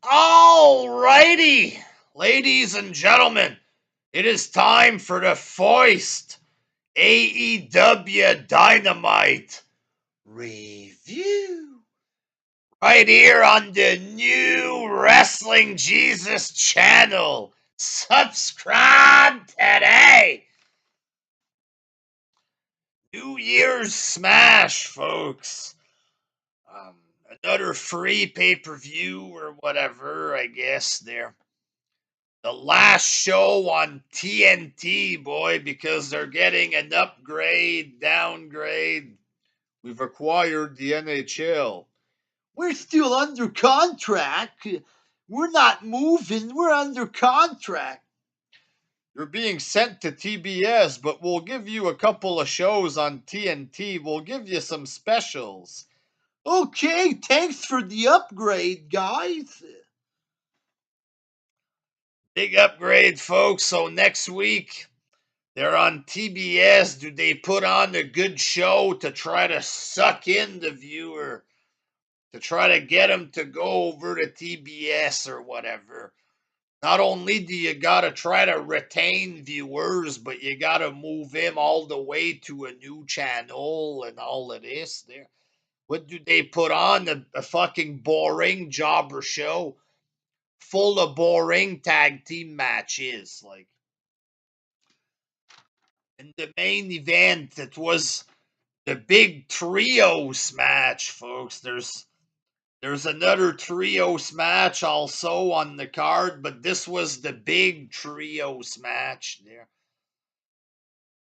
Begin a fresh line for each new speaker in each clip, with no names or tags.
Alrighty, ladies and gentlemen, it is time for the Foist AEW Dynamite review. Right here on the new Wrestling Jesus channel. Subscribe today. New Year's Smash, folks. Another free pay-per-view or whatever, I guess, there. The last show on TNT, boy, because they're getting an upgrade, downgrade. We've acquired the NHL. We're still under contract. We're not moving. We're under contract. You're being sent to TBS, but we'll give you a couple of shows on TNT. We'll give you some specials. Okay, thanks for the upgrade, guys. Big upgrade, folks. So next week, they're on TBS. Do they put on a good show to try to suck in the viewer? To try to get him to go over to TBS or whatever? Not only do you gotta try to retain viewers, but you gotta move him all the way to a new channel and all of this there. What do they put on? A fucking boring jobber show full of boring tag team matches. Like, in the main event, it was the big trios match, folks. There's another trios match also on the card, but this was the big trios match there.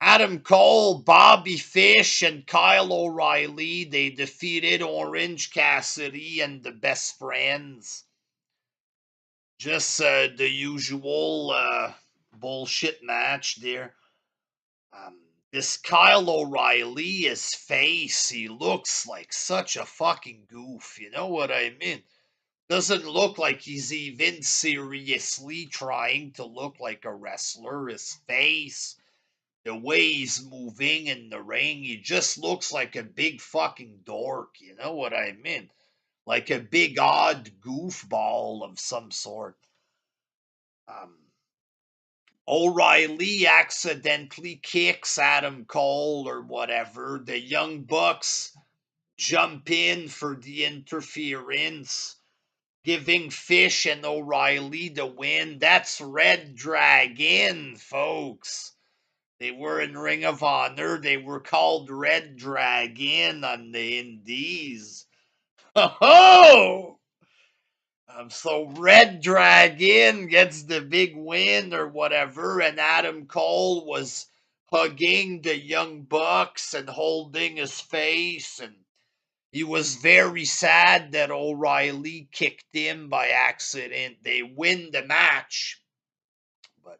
Adam Cole, Bobby Fish, and Kyle O'Reilly, they defeated Orange Cassidy and the Best Friends. Just the usual bullshit match there. This Kyle O'Reilly, his face, he looks like such a fucking goof. You know what I mean? Doesn't look like he's even seriously trying to look like a wrestler. His face, the way he's moving in the ring, he just looks like a big fucking dork. You know what I mean? Like a big odd goofball of some sort. O'Reilly accidentally kicks Adam Cole or whatever. The Young Bucks jump in for the interference, giving Fish and O'Reilly the win. That's Red Dragon, folks. They were in Ring of Honor. They were called Red Dragon on the Indies. Oh! So Red Dragon gets the big win or whatever, and Adam Cole was hugging the Young Bucks and holding his face, and he was very sad that O'Reilly kicked him by accident. They win the match, but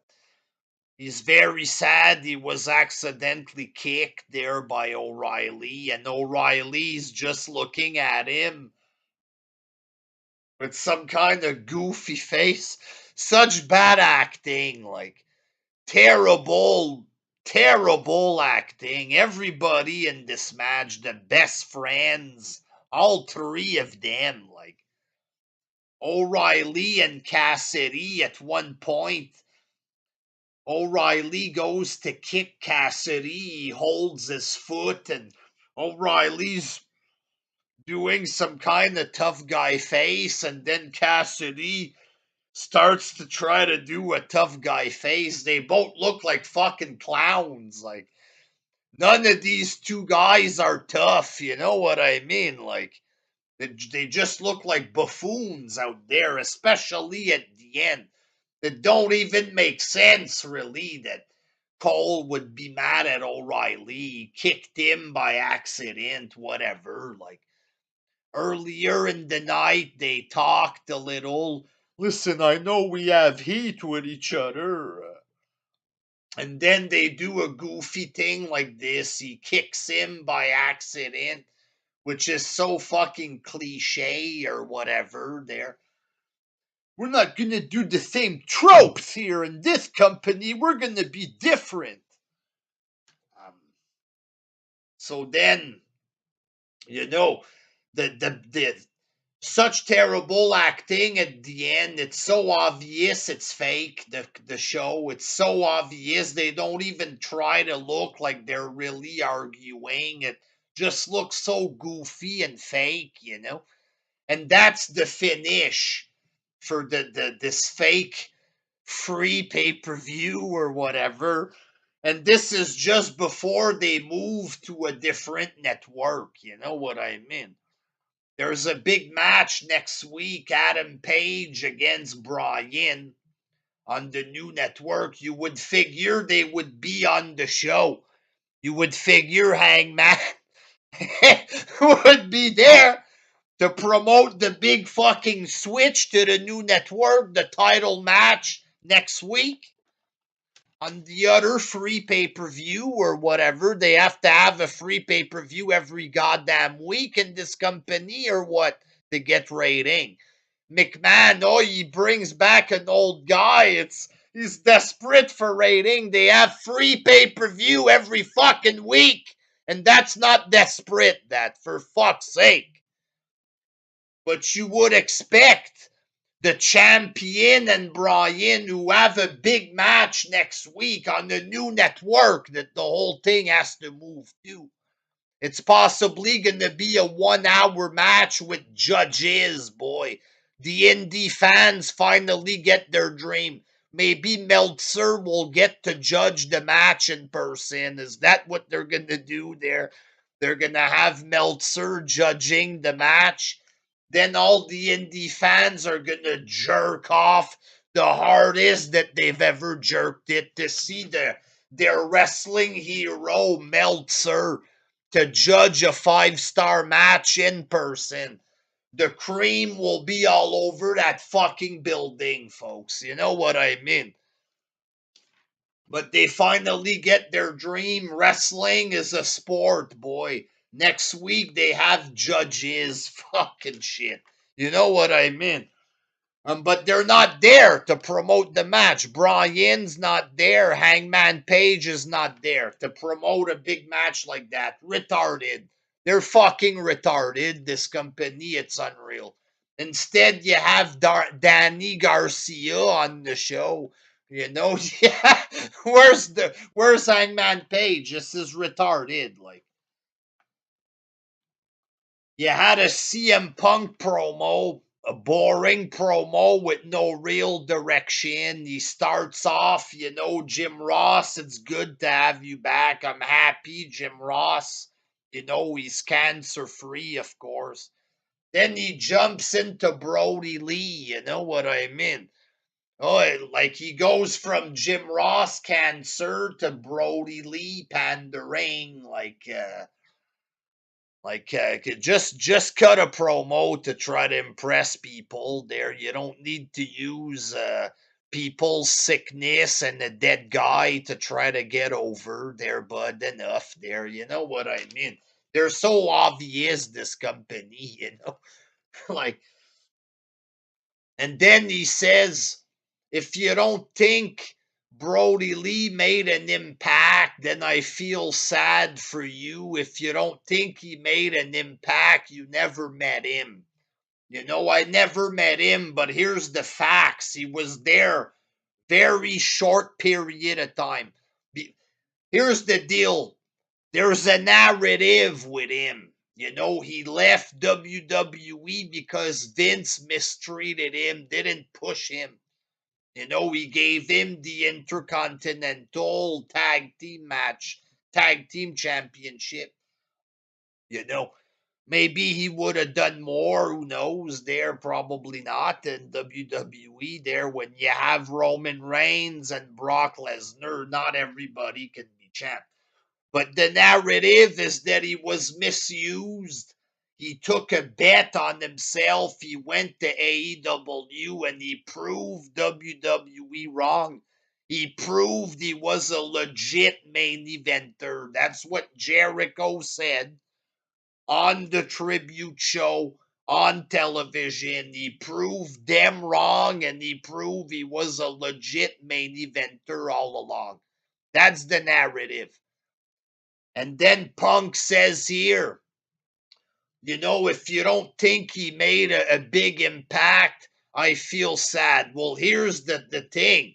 he's very sad he was accidentally kicked there by O'Reilly, and O'Reilly's just looking at him with some kind of goofy face. Such bad acting, like terrible, terrible acting. Everybody in this match, the Best Friends, all three of them, like O'Reilly and Cassidy at one point. O'Reilly goes to kick Cassidy, he holds his foot, and O'Reilly's doing some kind of tough guy face, and then Cassidy starts to try to do a tough guy face. They both look like fucking clowns. Like, none of these two guys are tough. You know what I mean? Like, they just look like buffoons out there, especially at the end. It don't even make sense, really, that Cole would be mad at O'Reilly. He kicked him by accident, whatever. Like, earlier in the night, they talked a little. Listen, I know we have heat with each other. And then they do a goofy thing like this. He kicks him by accident, which is so fucking cliche or whatever there. We're not gonna do the same tropes here in this company. We're gonna be different. So then, you know, the Such terrible acting at the end. It's so obvious it's fake, the show. It's so obvious they don't even try to look like they're really arguing. It just looks so goofy and fake, you know? And that's the finish for this fake free pay-per-view or whatever. And this is just before they move to a different network, you know what I mean? There's a big match next week, Adam Page against Bryan on the new network. You would figure they would be on the show. You would figure Hangman would be there to promote the big fucking switch to the new network, the title match next week. On the other free pay-per-view or whatever, they have to have a free pay-per-view every goddamn week in this company or what to get rating. McMahon, oh, he brings back an old guy. He's desperate for rating. They have free pay-per-view every fucking week. And that's not desperate, that, for fuck's sake. But you would expect the champion and Bryan, who have a big match next week on the new network that the whole thing has to move to. It's possibly going to be a 1 hour match with judges, boy. The indie fans finally get their dream. Maybe Meltzer will get to judge the match in person. Is that what they're going to do there? They're going to have Meltzer judging the match. Then all the indie fans are going to jerk off the hardest that they've ever jerked it to see their wrestling hero, Meltzer, to judge a 5-star match in person. The cream will be all over that fucking building, folks. You know what I mean? But they finally get their dream. Wrestling is a sport, boy. Next week they have judges. Fucking shit. You know what I mean? But they're not there to promote the match. Bryan's not there. Hangman Page is not there to promote a big match like that. Retarded. They're fucking retarded, this company. It's unreal. Instead, you have Danny Garcia on the show. You know, yeah. Where's Hangman Page? This is retarded. Like, you had a CM Punk promo, a boring promo with no real direction. He starts off, you know, Jim Ross, it's good to have you back. I'm happy, Jim Ross. You know, he's cancer free, of course. Then he jumps into Brody Lee, you know what I mean? Oh, like he goes from Jim Ross cancer to Brody Lee pandering, just cut a promo to try to impress people there. You don't need to use people's sickness and a dead guy to try to get over there, bud. Enough there. You know what I mean? They're so obvious, this company, you know? Like, and then he says, if you don't think Brody Lee made an impact, then I feel sad for you. If you don't think he made an impact, you never met him. You know, I never met him, but here's the facts. He was there very short period of time. Here's the deal. There's a narrative with him. You know, he left WWE because Vince mistreated him, didn't push him. You know, he gave him the Intercontinental Tag Team Championship. You know, maybe he would have done more. Who knows? There, probably not in WWE. There, when you have Roman Reigns and Brock Lesnar, not everybody can be champ. But the narrative is that he was misused. He took a bet on himself. He went to AEW and he proved WWE wrong. He proved he was a legit main eventer. That's what Jericho said on the tribute show on television. He proved them wrong and he proved he was a legit main eventer all along. That's the narrative. And then Punk says here, If you don't think he made a big impact, I feel sad. Well, here's the thing.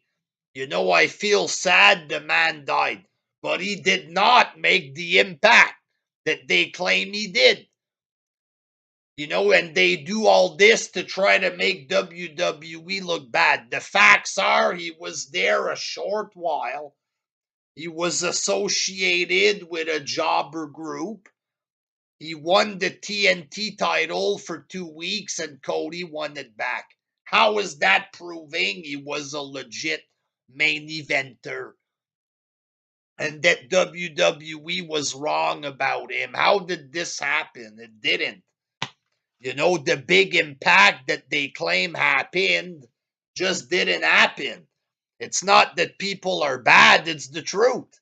I feel sad the man died, but he did not make the impact that they claim he did. And they do all this to try to make WWE look bad. The facts are he was there a short while. He was associated with a jobber group. He won the TNT title for 2 weeks and Cody won it back. How is that proving he was a legit main eventer and that WWE was wrong about him? How did this happen? It didn't. The big impact that they claim happened just didn't happen. It's not that people are bad, it's the truth.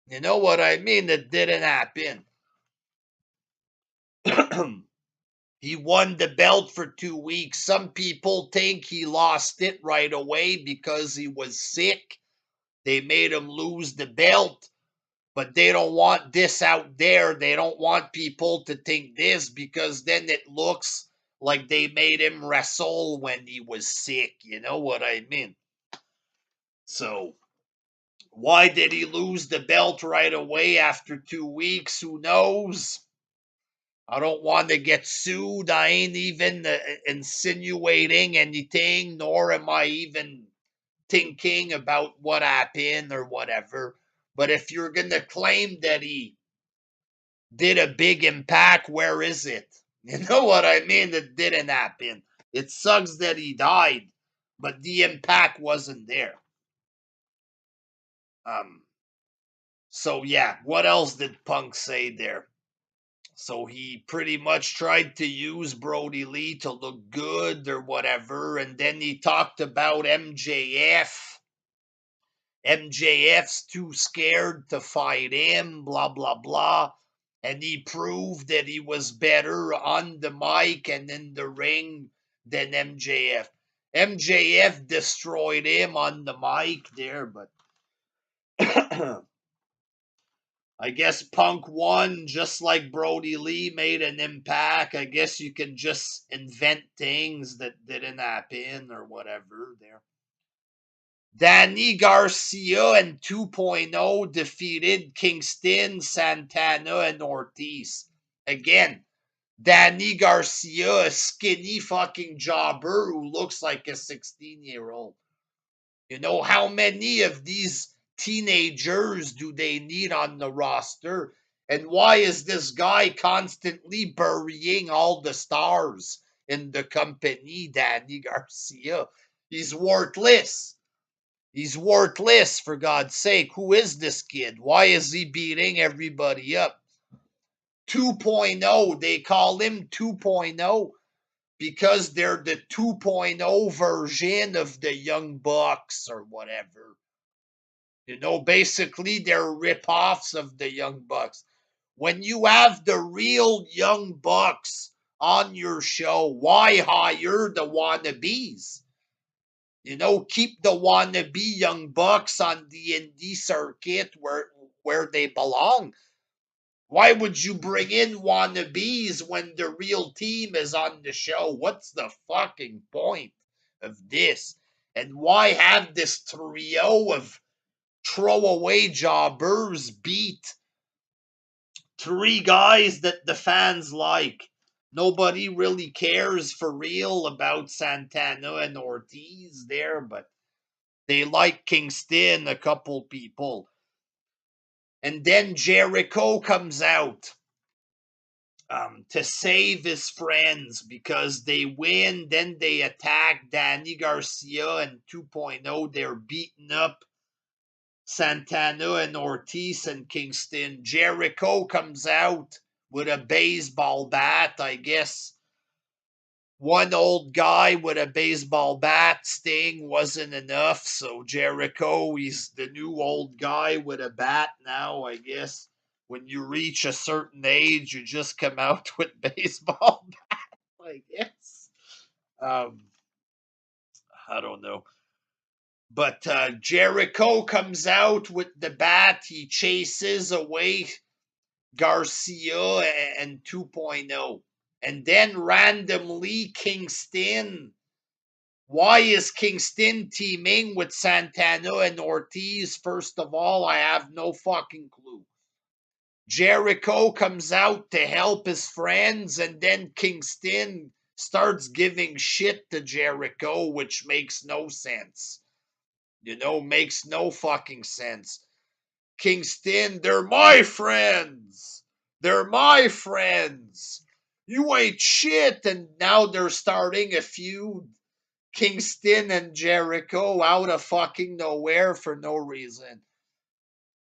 You know what I mean? It didn't happen. He won the belt for 2 weeks. Some people think he lost it right away because he was sick. They made him lose the belt, but they don't want this out there. They don't want people to think this because then it looks like they made him wrestle when he was sick. You know what I mean? So, why did he lose the belt right away after 2 weeks? Who knows? I don't want to get sued. I ain't even insinuating anything, nor am I even thinking about what happened or whatever. But if you're going to claim that he did a big impact, where is it? You know what I mean? It didn't happen. It sucks that he died, but the impact wasn't there. So yeah, what else did Punk say there? So he pretty much tried to use Brody Lee to look good or whatever, and then he talked about MJF. MJF's too scared to fight him, blah, blah, blah. And he proved that he was better on the mic and in the ring than MJF. MJF destroyed him on the mic there, but I guess Punk won just like Brody Lee made an impact. I guess you can just invent things that didn't happen or whatever there. Danny Garcia and 2.0 defeated Kingston, Santana, and Ortiz. Again, Danny Garcia, a skinny fucking jobber who looks like a 16-year-old. How many of these teenagers do they need on the roster? And why is this guy constantly burying all the stars in the company, Danny Garcia? He's worthless. He's worthless, for God's sake. Who is this kid? Why is he beating everybody up? 2.0, they call him 2.0 because they're the 2.0 version of the Young Bucks or whatever. Basically, they're rip-offs of the Young Bucks. When you have the real Young Bucks on your show, why hire the wannabes? Keep the wannabe Young Bucks on the indie circuit where they belong. Why would you bring in wannabes when the real team is on the show? What's the fucking point of this? And why have this trio of throwaway jobbers beat three guys that the fans like? Nobody really cares for real about Santana and Ortiz there, but they like Kingston, a couple people. And then Jericho comes out to save his friends because they win. Then they attack Danny Garcia and 2.0. They're beating up Santana and Ortiz and Kingston. Jericho comes out with a baseball bat, I guess. One old guy with a baseball bat, Sting wasn't enough, so Jericho, he's the new old guy with a bat now, I guess. When you reach a certain age, you just come out with baseball bat, I guess. I don't know. But Jericho comes out with the bat. He chases away Garcia and 2.0. And then randomly Kingston. Why is Kingston teaming with Santana and Ortiz? First of all, I have no fucking clue. Jericho comes out to help his friends, and then Kingston starts giving shit to Jericho, which makes no sense. Makes no fucking sense. Kingston, they're my friends. They're my friends. You ain't shit. And now they're starting a feud. Kingston and Jericho out of fucking nowhere for no reason.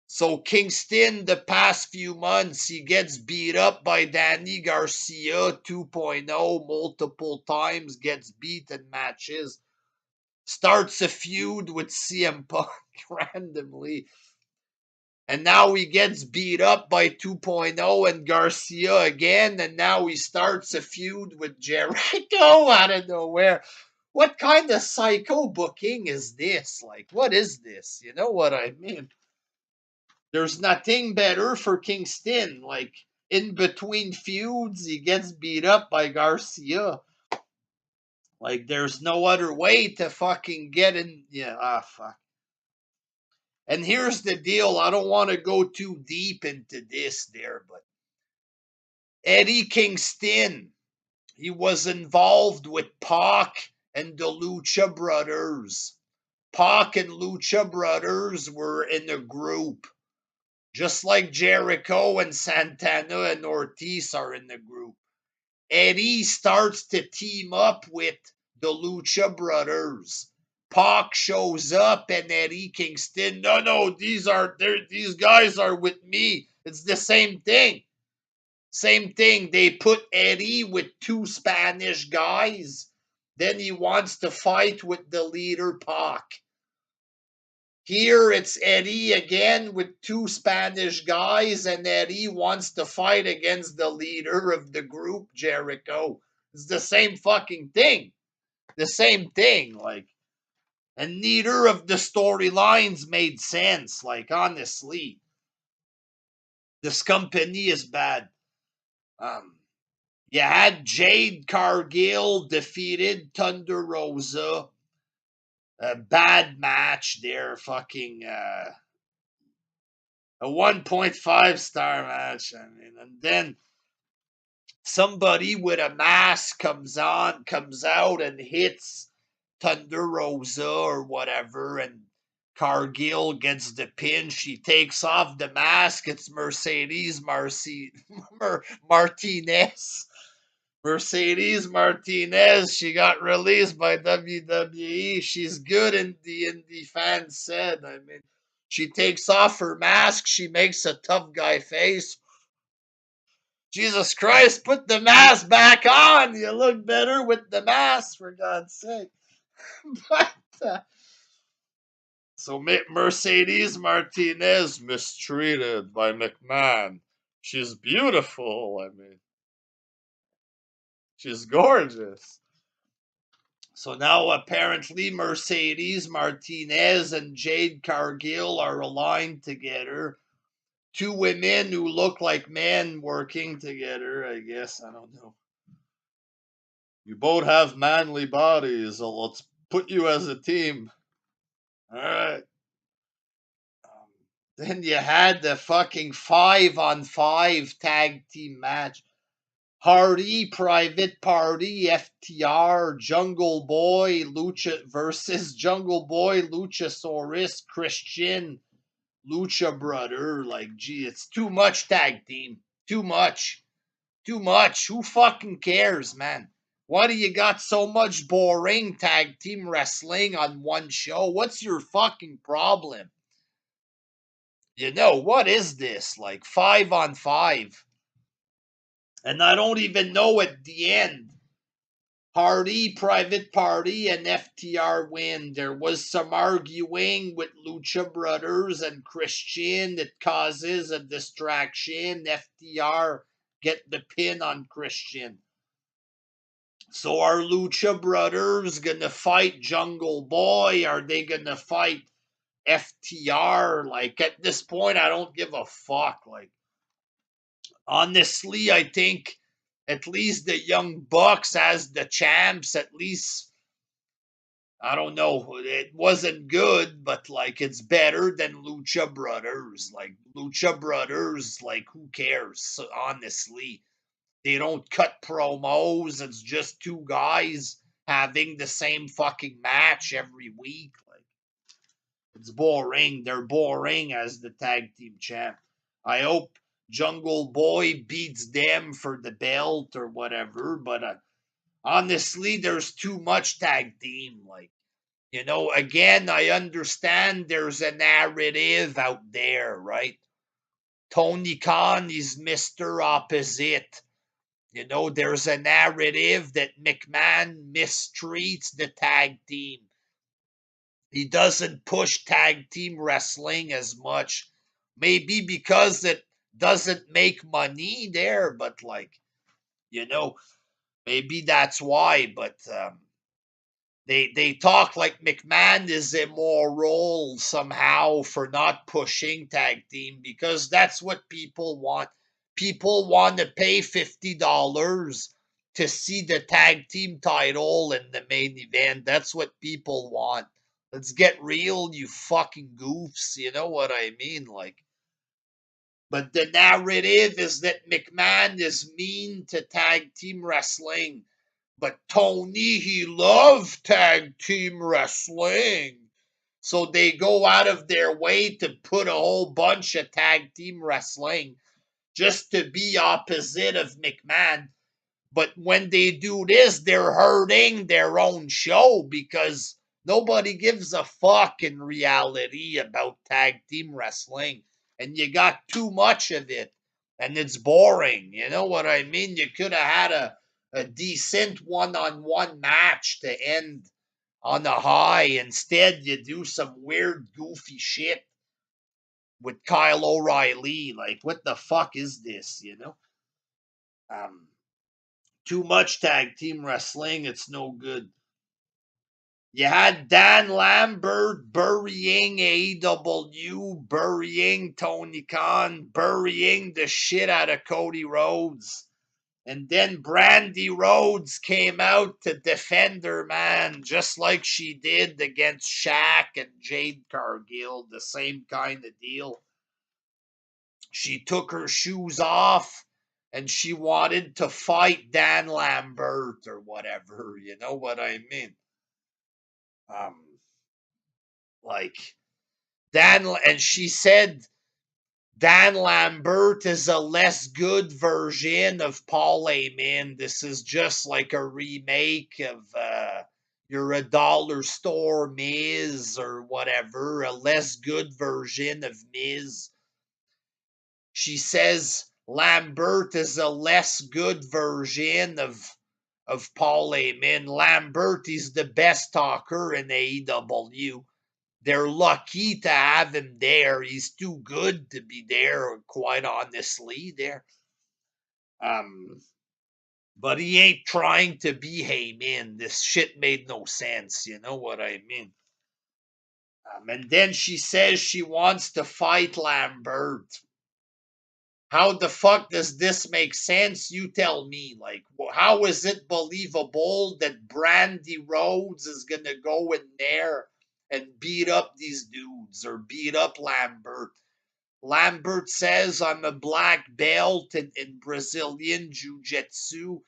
So Kingston, the past few months, he gets beat up by Danny Garcia 2.0 multiple times, gets beat in matches, starts a feud with CM Punk randomly, and now he gets beat up by 2.0 and Garcia again, and now he starts a feud with Jericho out of nowhere. What kind of psycho booking is this? Like, what is this? You know what I mean? There's nothing better for Kingston. Like, in between feuds, he gets beat up by Garcia. Like, there's no other way to fucking get in. Yeah, fuck. And here's the deal. I don't want to go too deep into this there, but Eddie Kingston, he was involved with Pac and the Lucha Brothers. Pac and Lucha Brothers were in a group. Just like Jericho and Santana and Ortiz are in the group. Eddie starts to team up with the Lucha Brothers. Pac shows up and Eddie Kingston, no, these guys are with me. It's the same thing. Same thing. They put Eddie with two Spanish guys. Then he wants to fight with the leader, Pac. Here it's Eddie again with two Spanish guys, and Eddie wants to fight against the leader of the group, Jericho. It's the same fucking thing. The same thing, like, and neither of the storylines made sense. Like, honestly, this company is bad. You had Jade Cargill defeated Thunder Rosa. A bad match there, fucking a 1.5 star match. I mean, and then somebody with a mask comes out and hits Thunder Rosa or whatever, and Cargill gets the pin. She takes off the mask. It's Martinez. Mercedes Martinez. She got released by WWE. She's good, in the fans said. I mean, she takes off her mask. She makes a tough guy face. Jesus Christ, put the mask back on. You look better with the mask, for God's sake. But, so Mercedes Martinez mistreated by McMahon. She's beautiful. I mean, she's gorgeous. So now apparently Mercedes Martinez and Jade Cargill are aligned together. Two women who look like men working together, I guess. I don't know. You both have manly bodies, so let's put you as a team. All right. Then you had the fucking 5-on-5 tag team match. Hardy, Private Party, FTR, Jungle Boy, Lucha versus Jungle Boy, Luchasaurus, Christian, Lucha Brother. Like, gee, it's too much tag team. Too much. Too much. Who fucking cares, man? Why do you got so much boring tag team wrestling on one show? What's your fucking problem? What is this? Like 5-on-5. And I don't even know at the end. Hardy, Private Party, and FTR win. There was some arguing with Lucha Brothers and Christian that causes a distraction. FTR get the pin on Christian. So are Lucha Brothers gonna fight Jungle Boy? Are they gonna fight FTR? Like, at this point, I don't give a fuck. Like, honestly, I think At least the Young Bucks as the champs, at least, I don't know, it wasn't good, but like it's better than Lucha Brothers. Like Lucha Brothers, like who cares? Honestly, they don't cut promos. It's just two guys having the same fucking match every week. Like it's boring. They're boring as the tag team champ. I hope Jungle Boy beats them for the belt or whatever. But honestly, there's too much tag team. Like, again, I understand there's a narrative out there, right? Tony Khan is Mr. Opposite. There's a narrative that McMahon mistreats the tag team. He doesn't push tag team wrestling as much. Maybe because it doesn't make money there, but like, you know, maybe that's why. But they talk like McMahon is immoral somehow for not pushing tag team because that's what people want. People want to pay $50 to see the tag team title in the main event. That's what people want. Let's get real, you fucking goofs. You know what I mean? Like, but the narrative is that McMahon is mean to tag team wrestling. But Tony, he loved tag team wrestling. So they go out of their way to put a whole bunch of tag team wrestling just to be opposite of McMahon. But when they do this, they're hurting their own show because nobody gives a fuck in reality about tag team wrestling. And you got too much of it. And it's boring. You know what I mean? You could have had a decent one-on-one match to end on a high. Instead, you do some weird, goofy shit with Kyle O'Reilly. Like, what the fuck is this, Um, Too much tag team wrestling. It's no good. You had Dan Lambert burying AEW, burying Tony Khan, burying the shit out of Cody Rhodes. And then Brandy Rhodes came out to defend her man, just like she did against Shaq and Jade Cargill, the same kind of deal. She took her shoes off and she wanted to fight Dan Lambert or whatever. You know what I mean? Um, like and she said Dan Lambert is a less good version of Paul Heyman. This is just like a remake of you're a dollar store Miz or whatever, a less good version of Miz. She says Lambert is a less good version of Paul Heyman. Lambert is the best talker in AEW. They're lucky to have him there. He's too good to be there, quite honestly. There, um, but he ain't trying to be Heyman. This shit made no sense. You know what I mean? And then she says she wants to fight Lambert. How the fuck does this make sense? You tell me. Like, how is it believable that Brandy Rhodes is gonna go in there and beat up these dudes or beat up Lambert? Lambert says I'm a black belt in Brazilian Jiu-Jitsu.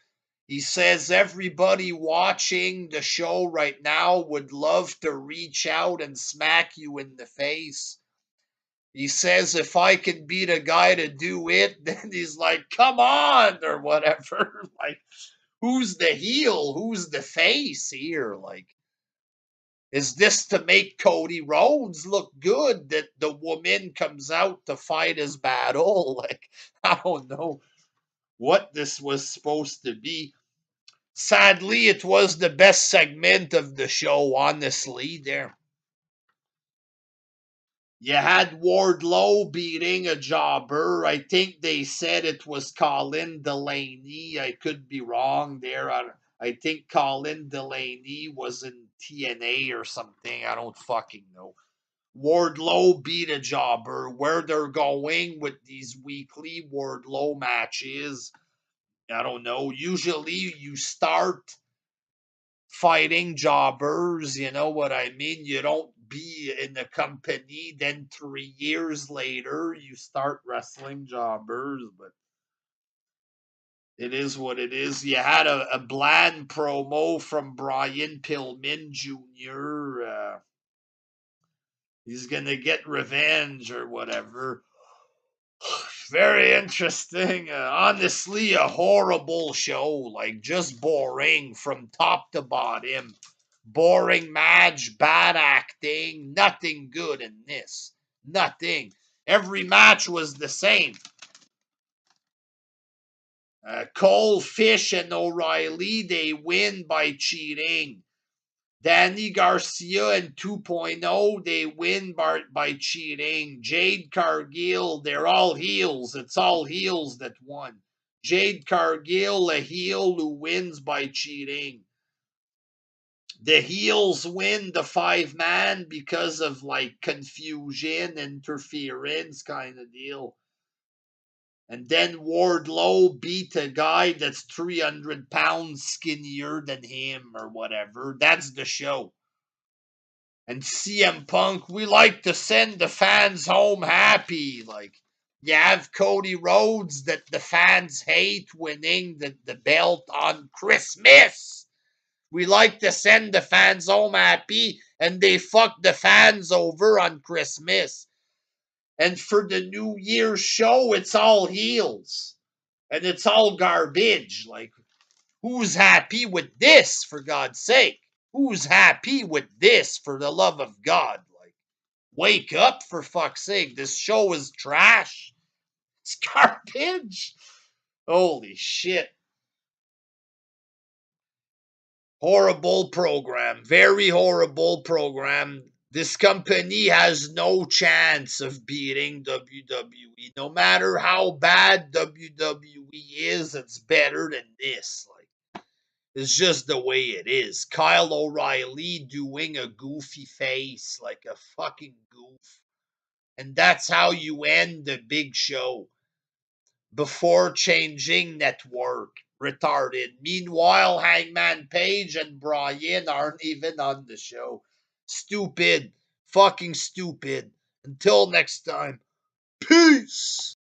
He says everybody watching the show right now would love to reach out and smack you in the face. He says if I can beat a guy to do it, then he's like, come on, or whatever. Like, who's the heel? Who's the face here? Like, is this to make Cody Rhodes look good that the woman comes out to fight his battle? Like, I don't know what this was supposed to be. Sadly, it was the best segment of the show, honestly, there. You had Wardlow beating a jobber. I think they said it was Colin Delaney. I could be wrong there. I think Colin Delaney was in TNA or something. I don't fucking know. Wardlow beat a jobber. Where they're going with these weekly Wardlow matches I don't know. Usually you start fighting jobbers, you know what I mean? You don't be in the company, then 3 years later you start wrestling jobbers, but it is what it is. You had a bland promo from Brian Pillman Jr. He's gonna get revenge or whatever. Very interesting. Honestly, a horrible show. Like, just boring from top to bottom. Boring match, bad acting, nothing good in this. Nothing. Every match was the same. Cole, Fish, and O'Reilly, they win by cheating. Danny Garcia and 2.0, they win by cheating. Jade Cargill, they're all heels. It's all heels that won. Jade Cargill, a heel who wins by cheating. The heels win the 5-man because of like confusion, interference kind of deal. And then Wardlow beat a guy that's 300 pounds skinnier than him or whatever. That's the show. And CM Punk, we like to send the fans home happy. Like, you have Cody Rhodes that the fans hate winning the belt on Christmas. We like to send the fans home happy, and they fuck the fans over on Christmas. And for the New Year's show, it's all heels. And it's all garbage. Like, who's happy with this, for God's sake? Who's happy with this, for the love of God? Like, wake up, for fuck's sake. This show is trash. It's garbage. Holy shit. Horrible program. Very horrible program. This company has no chance of beating WWE. No matter how bad WWE is, it's better than this. Like, it's just the way it is. Kyle O'Reilly doing a goofy face like a fucking goof. And that's how you end the big show before changing network. Retarded. Meanwhile, Hangman Page and Bryan aren't even on the show. Stupid. Fucking stupid. Until next time. Peace.